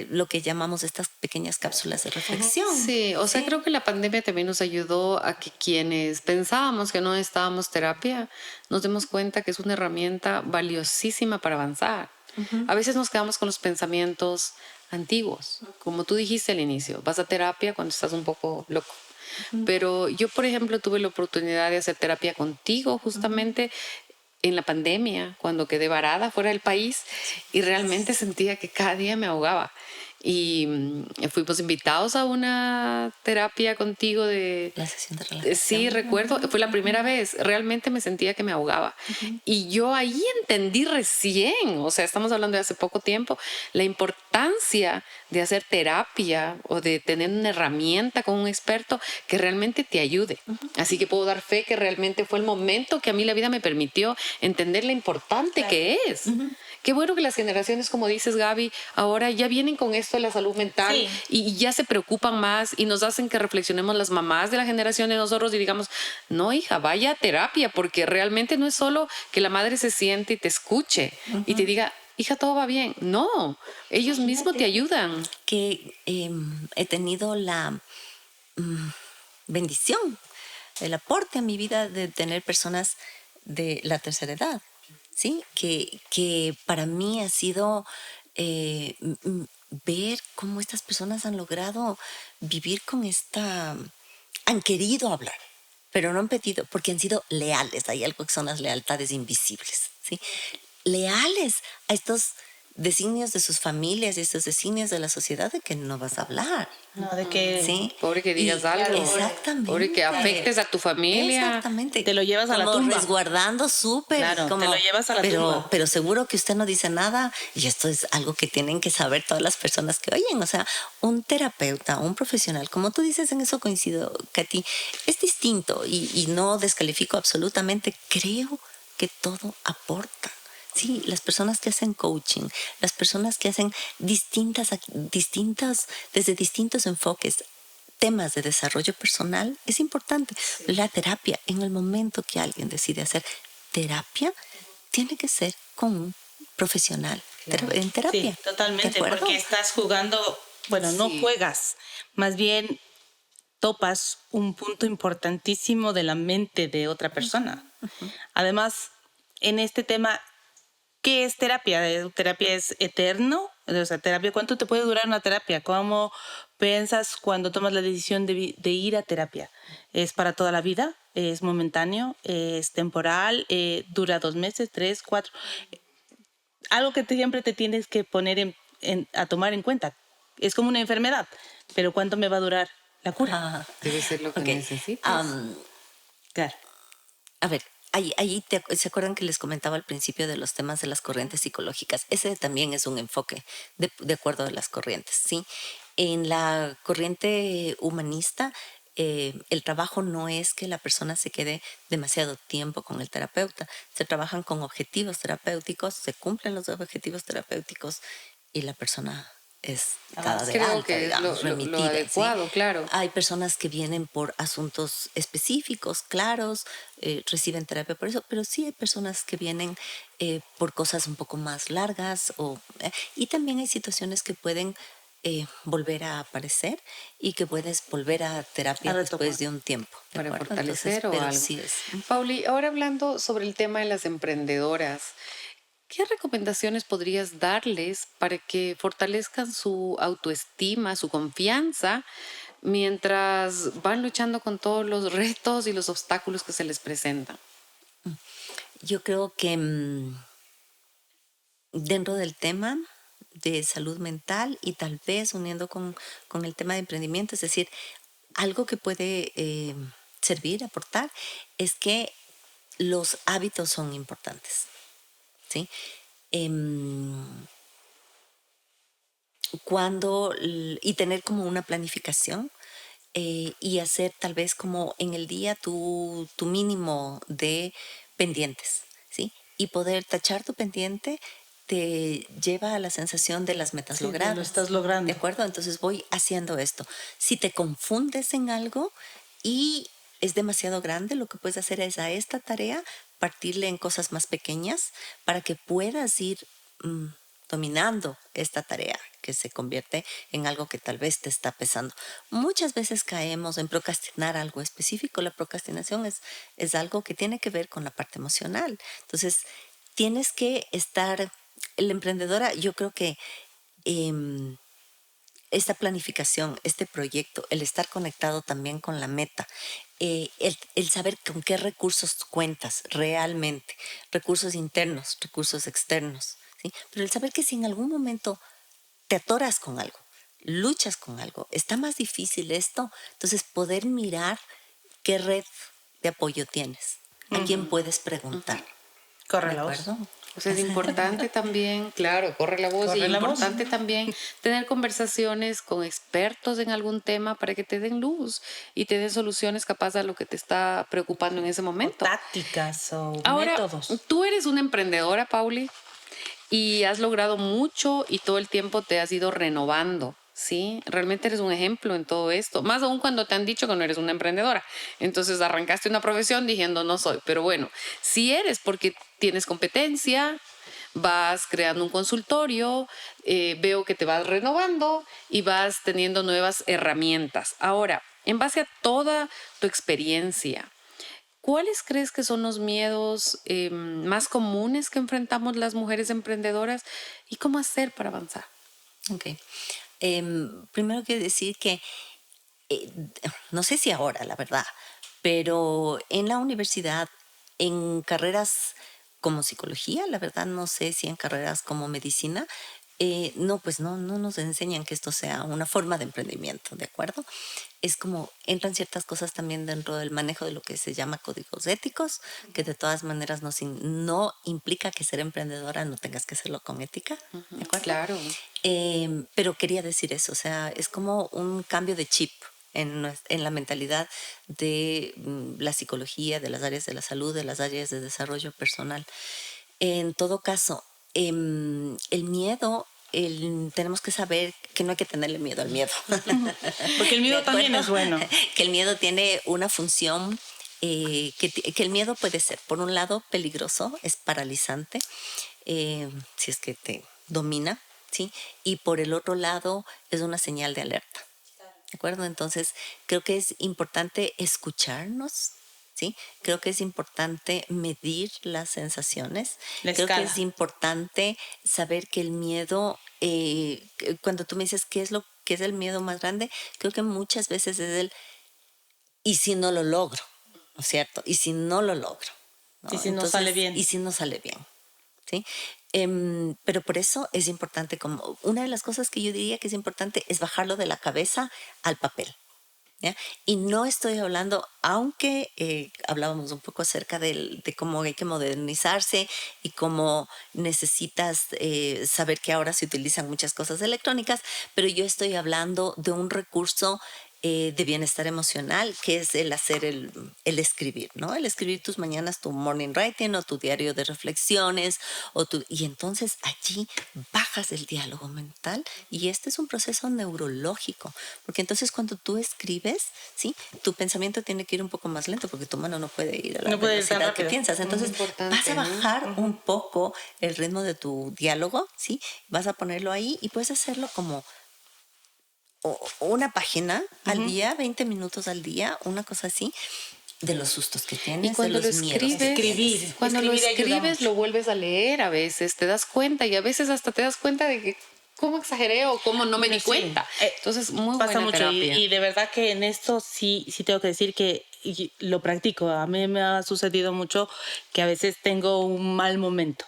lo que llamamos estas pequeñas cápsulas de reflexión. Sí, o sea, creo que la pandemia también nos ayudó a que quienes pensábamos que no necesitábamos terapia, nos demos cuenta que es una herramienta valiosísima para avanzar. A veces nos quedamos con los pensamientos antiguos, como tú dijiste al inicio, vas a terapia cuando estás un poco loco. Pero yo, por ejemplo, tuve la oportunidad de hacer terapia contigo justamente en la pandemia, cuando quedé varada fuera del país y realmente sentía que cada día me ahogaba. Y fuimos invitados a una terapia contigo de... La sesión de relajación. Sí, recuerdo, fue la primera vez, realmente me sentía que me ahogaba. Y yo ahí entendí recién, o sea, estamos hablando de hace poco tiempo, la importancia de hacer terapia o de tener una herramienta con un experto que realmente te ayude. Así que puedo dar fe que realmente fue el momento que a mí la vida me permitió entender lo importante que es. Qué bueno que las generaciones, como dices, Gaby, ahora ya vienen con esto de la salud mental Sí. y ya se preocupan más y nos hacen que reflexionemos las mamás de la generación de nosotros y digamos, no, hija, vaya a terapia, porque realmente no es solo que la madre se siente y te escuche y te diga, hija, todo va bien. No, ellos mismos te ayudan. Que he tenido la bendición, el aporte a mi vida de tener personas de la tercera edad, ¿sí? Que para mí ha sido ver cómo estas personas han logrado vivir con han querido hablar, pero no han pedido, porque han sido leales. Hay algo que son las lealtades invisibles, ¿sí? Leales a estos designios de sus familias y estos designios de la sociedad de que no vas a hablar. No, de que ¿Sí? Pobre que digas Y- algo. Exactamente. Pobre que afectes a tu familia. Exactamente. Te lo llevas a la Como tumba. resguardando súper. Claro, como, te lo llevas a la tumba. Pero seguro que usted no dice nada y esto es algo que tienen que saber todas las personas que oyen. O sea, un terapeuta, un profesional, como tú dices, en eso coincido, Katy, es distinto y no descalifico absolutamente. Creo que todo aporta. Sí, las personas que hacen coaching, las personas que hacen distintas, desde distintos enfoques, temas de desarrollo personal es importante. La terapia, en el momento que alguien decide hacer terapia, tiene que ser con un profesional en terapia. Sí, totalmente, porque estás jugando, bueno, no Sí. juegas, más bien topas un punto importantísimo de la mente de otra persona. Además, en este tema, ¿qué es terapia? ¿Terapia es eterno? O sea, terapia, ¿cuánto te puede durar una terapia? ¿Cómo piensas cuando tomas la decisión de ir a terapia? ¿Es para toda la vida? ¿Es momentáneo? ¿Es temporal? ¿Dura 2 meses, 3, 4? Algo que siempre te tienes que poner a tomar en cuenta. Es como una enfermedad, pero ¿cuánto me va a durar la cura? Ah, Debe ser lo que ok. necesites. Claro. A ver, ¿se acuerdan que les comentaba al principio de los temas de las corrientes psicológicas? Ese también es un enfoque de acuerdo a las corrientes, ¿sí? En la corriente humanista, el trabajo no es que la persona se quede demasiado tiempo con el terapeuta. Se trabajan con objetivos terapéuticos, se cumplen los objetivos terapéuticos y la persona es dada de Creo alta, que es digamos, lo remitida, ¿sí? adecuado, claro. Hay personas que vienen por asuntos específicos, claros, reciben terapia por eso, pero sí hay personas que vienen por cosas un poco más largas y también hay situaciones que pueden volver a aparecer y que puedes volver a terapia A retomar. después de un tiempo, ¿de Para acuerdo? Entonces, fortalecer o pero algo. sí es. Pauli, ahora hablando sobre el tema de las emprendedoras, ¿qué recomendaciones podrías darles para que fortalezcan su autoestima, su confianza, mientras van luchando con todos los retos y los obstáculos que se les presentan? Yo creo que dentro del tema de salud mental y tal vez uniendo con el tema de emprendimiento, es decir, algo que puede servir, aportar, es que los hábitos son importantes, ¿sí? Em, y tener como una planificación y hacer tal vez como en el día tu mínimo de pendientes, ¿sí? Y poder tachar tu pendiente te lleva a la sensación de las metas Sí, lo logradas. estás ¿De logrando. acuerdo? Entonces voy haciendo esto. Si te confundes en algo y es demasiado grande, lo que puedes hacer es a esta tarea partirle en cosas más pequeñas para que puedas ir mm, dominando esta tarea que se convierte en algo que tal vez te está pesando. Muchas veces caemos en procrastinar algo específico. La procrastinación es algo que tiene que ver con la parte emocional. Entonces, tienes que estar, la emprendedora, yo creo que em, esta planificación, este proyecto, el estar conectado también con la meta, el saber con qué recursos cuentas realmente, recursos internos, recursos externos, ¿sí? Pero el saber que si en algún momento te atoras con algo, luchas con algo, está más difícil esto, entonces poder mirar qué red de apoyo tienes, a quién puedes preguntar, Corre ¿de la voz. acuerdo? O sea, es importante también, claro, corre la voz y Corre la voz. importante también tener conversaciones con expertos en algún tema para que te den luz y te den soluciones capaz a lo que te está preocupando en ese O momento. tácticas o Ahora, métodos. tú eres una emprendedora, Pauli, y has logrado mucho y todo el tiempo te has ido renovando, ¿sí? Realmente eres un ejemplo en todo esto, más aún cuando te han dicho que no eres una emprendedora. Entonces arrancaste una profesión diciendo no soy, pero bueno, si eres porque tienes competencia, vas creando un consultorio, veo que te vas renovando y vas teniendo nuevas herramientas. Ahora, en base a toda tu experiencia, ¿cuáles crees que son los miedos más comunes que enfrentamos las mujeres emprendedoras y cómo hacer para avanzar? Ok. Primero quiero decir que eh, no sé si ahora, la verdad, pero en la universidad, en carreras como psicología, la verdad no sé si en carreras como medicina, no, pues no nos enseñan que esto sea una forma de emprendimiento, ¿de acuerdo? Es como entran ciertas cosas también dentro del manejo de lo que se llama códigos éticos, que de todas maneras no implica que ser emprendedora no tengas que hacerlo con ética, ¿de acuerdo? Claro. Pero quería decir eso, o sea, es como un cambio de chip en la mentalidad de la psicología, de las áreas de la salud, de las áreas de desarrollo personal. En todo caso, el miedo tenemos que saber que no hay que tenerle miedo al miedo. Porque el miedo ¿De también acuerdo? es bueno. Que el miedo tiene una función, que el miedo puede ser, por un lado, peligroso, es paralizante, si es que te domina, ¿sí? Y por el otro lado, es una señal de alerta. ¿De acuerdo? Entonces, creo que es importante escucharnos, ¿sí? Creo que es importante medir las sensaciones. La Creo que escala. es importante saber que el miedo, cuando tú me dices qué es lo que es el miedo más grande, creo que muchas veces es ¿y si no lo logro? ¿No es cierto? ¿Y si no lo logro? ¿No? Y si no Entonces, sale bien. ¿y si no sale bien? ¿Sí? Pero por eso es importante, como una de las cosas que yo diría que es importante es bajarlo de la cabeza al papel. ¿Ya? Y no estoy hablando, aunque hablábamos un poco acerca de cómo hay que modernizarse y cómo necesitas saber que ahora se utilizan muchas cosas electrónicas, pero yo estoy hablando de un recurso de bienestar emocional, que es el hacer el escribir, ¿no? El escribir tus mañanas, tu morning writing o tu diario de reflexiones, y entonces allí bajas el diálogo mental y este es un proceso neurológico, porque entonces cuando tú escribes, ¿sí? Tu pensamiento tiene que ir un poco más lento porque tu mano no puede ir a la No puede ir tan velocidad que rápido. piensas. Entonces importante, vas a ¿no? bajar un poco el ritmo de tu diálogo, ¿sí? Vas a ponerlo ahí y puedes hacerlo como una página al día, 20 minutos al día, una cosa así, de los sustos que Y tienes, de cuando lo los miedos que escribes, tienes. cuando lo Escribir ayuda escribes, mucho. lo vuelves a leer a veces, te das cuenta y a veces hasta te das cuenta de que cómo exageré o cómo no me di Sí, cuenta. Entonces, muy pasa buena mucho terapia. y de verdad que en esto sí tengo que decir que lo practico. A mí me ha sucedido mucho que a veces tengo un mal momento.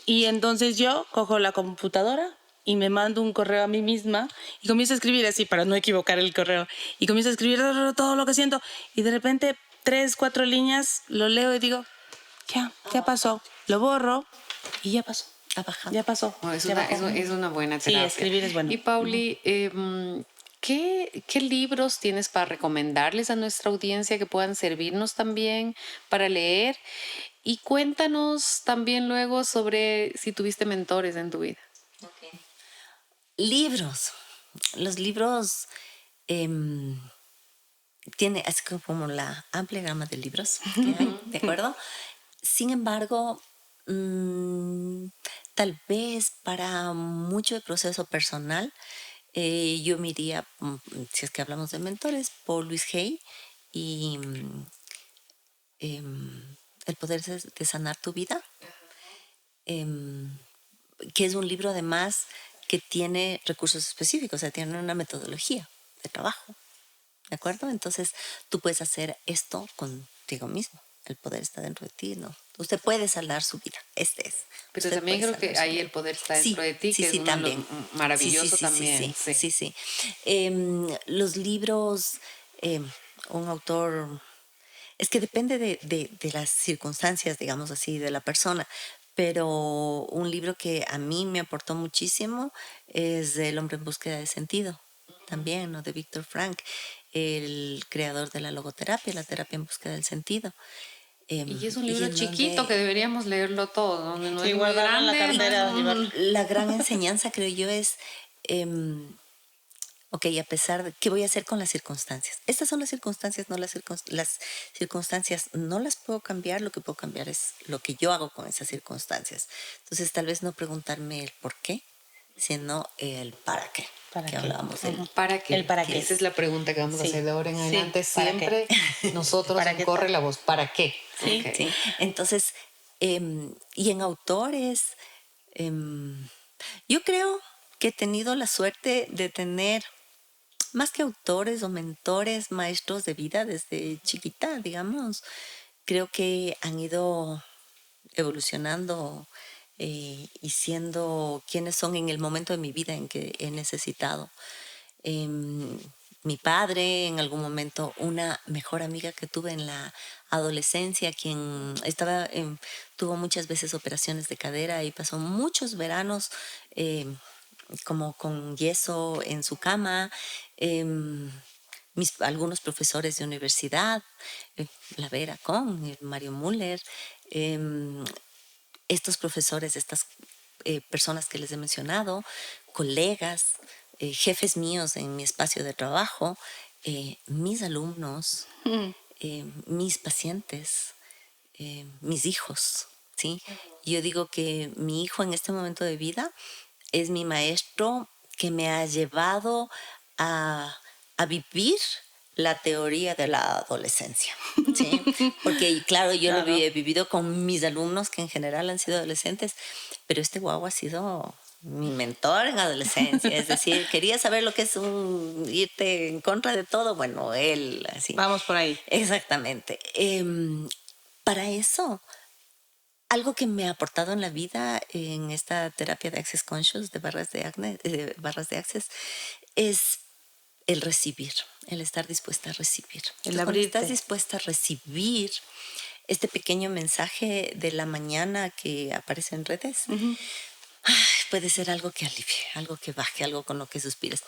Y entonces yo cojo la computadora y me mando un correo a mí misma y comienzo a escribir así para no equivocar el correo. Y comienzo a escribir todo lo que siento y de repente 3, 4 líneas lo leo y digo, ya pasó. Lo borro y ya pasó. Ha bajado. Ya pasó. Oh, Ya bajó. es una buena Sí, terapia. escribir es bueno. Y Pauli, ¿qué libros tienes para recomendarles a nuestra audiencia que puedan servirnos también para leer? Y cuéntanos también luego sobre si tuviste mentores en tu vida. Libros. Los libros tiene así como la amplia gama de libros que hay, ¿de acuerdo? Sin embargo, tal vez para mucho de proceso personal, yo me iría, si es que hablamos de mentores, por Luis Hay y El poder de sanar tu vida, em, que es un libro además que tiene recursos específicos, o sea, tiene una metodología de trabajo. ¿De acuerdo? Entonces, tú puedes hacer esto contigo mismo. El poder está dentro de ti, ¿no? Usted puede salvar su vida. Este es. Pero Usted también puede creo salvar que su ahí vida. el poder está Sí, dentro de ti, sí, que es sí, uno de los también. Sí, sí, maravilloso sí, sí, también. sí, Sí. sí, sí. Los libros, un autor, es que depende de las circunstancias, digamos así, de la persona. Pero un libro que a mí me aportó muchísimo es El hombre en búsqueda de sentido, también, ¿no? De Víctor Frank, el creador de la logoterapia, la terapia en búsqueda del sentido. Y es un Y libro en chiquito que donde deberíamos leerlo todo, donde no Sí, es muy guardarlo en la grande. cartera, llevar. la gran enseñanza, creo yo, es, ok, a pesar de qué voy a hacer con las circunstancias. Estas son las circunstancias, no las circunstancias no las puedo cambiar, lo que puedo cambiar es lo que yo hago con esas circunstancias. Entonces, tal vez no preguntarme el por qué, sino el para qué, ¿Para que qué? hablábamos del ¿Para qué? El para qué. Esa es la pregunta que vamos a Sí, hacer de ahora en sí, adelante. ¿para qué? Siempre nosotros ¿Para en qué Corre está? la Voz. ¿Para qué? Sí. Ok. ¿sí? Entonces, y en autores, yo creo que he tenido la suerte de tener más que autores o mentores, maestros de vida desde chiquita, digamos. Creo que han ido evolucionando y siendo quienes son en el momento de mi vida en que he necesitado. Em, Mi padre, en algún momento, una mejor amiga que tuve en la adolescencia, quien tuvo muchas veces operaciones de cadera y pasó muchos veranos como con yeso en su cama. Algunos profesores de universidad, la Vera Con, Mario Müller, estos profesores, estas personas que les he mencionado, colegas, jefes míos en mi espacio de trabajo, mis alumnos, mis pacientes, mis hijos, ¿sí? Yo digo que mi hijo en este momento de vida es mi maestro que me ha llevado a vivir la teoría de la adolescencia, ¿sí? Porque claro, yo lo he vivido con mis alumnos que en general han sido adolescentes, pero este guagua ha sido mi mentor en adolescencia, es decir, quería saber lo que es irte en contra de todo, bueno, él así. Vamos por ahí. Exactamente. Para eso, algo que me ha aportado en la vida en esta terapia de Access Conscious, de barras de Access, es el recibir, el estar dispuesta a recibir. Cuando estás dispuesta a recibir este pequeño mensaje de la mañana que aparece en redes, puede ser algo que alivie, algo que baje, algo con lo que suspires.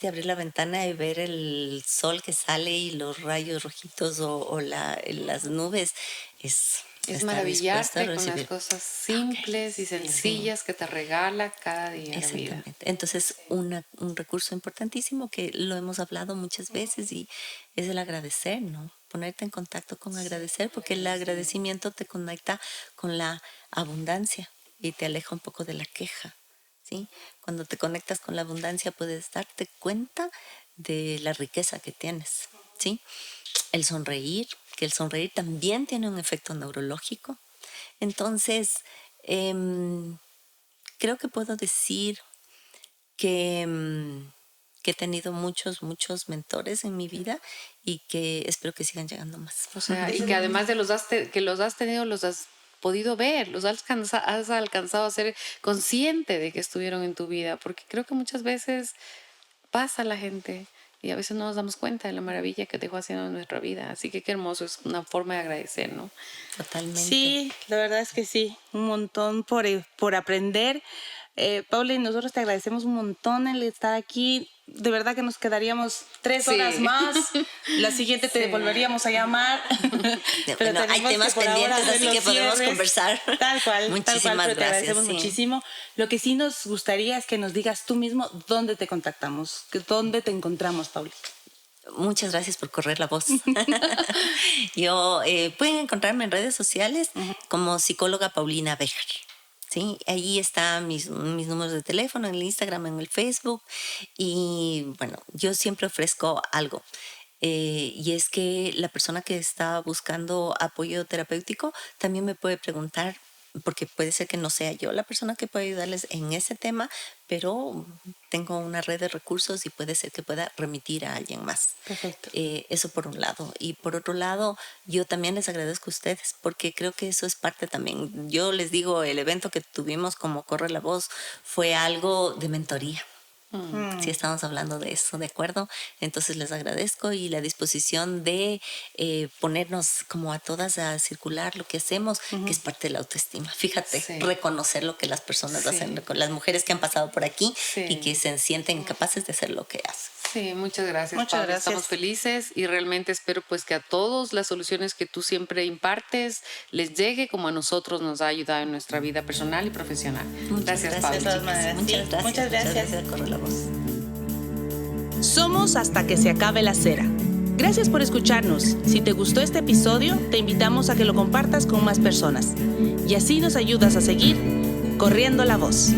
Abrir la ventana y ver el sol que sale y los rayos rojitos o las nubes es maravillarte con las cosas simples y sencillas que te regala cada día la vida. Entonces, un recurso importantísimo que lo hemos hablado muchas veces y es el agradecer, ¿no? Ponerte en contacto con agradecer, porque el agradecimiento te conecta con la abundancia y te aleja un poco de la queja, ¿sí? Cuando te conectas con la abundancia puedes darte cuenta de la riqueza que tienes, ¿sí? El sonreír, que el sonreír también tiene un efecto neurológico. Entonces, creo que puedo decir que he tenido muchos mentores en mi vida y que espero que sigan llegando más. O sea, y que además de que los has tenido, los has podido ver, los has alcanzado a ser consciente de que estuvieron en tu vida, porque creo que muchas veces pasa la gente y a veces no nos damos cuenta de la maravilla que dejó haciendo en nuestra vida. Así que qué hermoso, es una forma de agradecer, ¿no? Totalmente. Sí, la verdad es que sí, un montón por aprender. Pauli, nosotros te agradecemos un montón el estar aquí. De verdad que nos quedaríamos 3 horas más. La siguiente te volveríamos a llamar. Pero hay temas pendientes, así que podemos conversar. Tal cual. Muchísimas pero te agradecemos gracias, muchísimo. Lo que sí nos gustaría es que nos digas tú mismo dónde te contactamos, dónde te encontramos, Pauli. Muchas gracias por correr la voz. Yo pueden encontrarme en redes sociales como psicóloga Paulina Béjar. ¿Sí? Ahí están mis números de teléfono, en el Instagram, en el Facebook. Y bueno, yo siempre ofrezco algo. Y es que la persona que está buscando apoyo terapéutico también me puede preguntar, porque puede ser que no sea yo la persona que puede ayudarles en ese tema, pero tengo una red de recursos y puede ser que pueda remitir a alguien más. Perfecto. Eso por un lado. Y por otro lado, yo también les agradezco a ustedes, porque creo que eso es parte también. Yo les digo, el evento que tuvimos como Corre la Voz fue algo de mentoría. Sí, estamos hablando de eso, ¿de acuerdo? Entonces les agradezco y la disposición de ponernos como a todas a circular lo que hacemos, que es parte de la autoestima. Fíjate, reconocer lo que las personas hacen, con las mujeres que han pasado por aquí y que se sienten capaces de hacer lo que hacen. Sí, muchas gracias. Muchas Paula. gracias. Estamos felices y realmente espero pues que a todos las soluciones que tú siempre impartes les llegue como a nosotros nos ha ayudado en nuestra vida personal y profesional. Gracias, Paula. Muchas gracias. Muchas gracias. Corre la voz. Somos Hasta que se acabe la cera. Gracias por escucharnos. Si te gustó este episodio, te invitamos a que lo compartas con más personas y así nos ayudas a seguir corriendo la voz.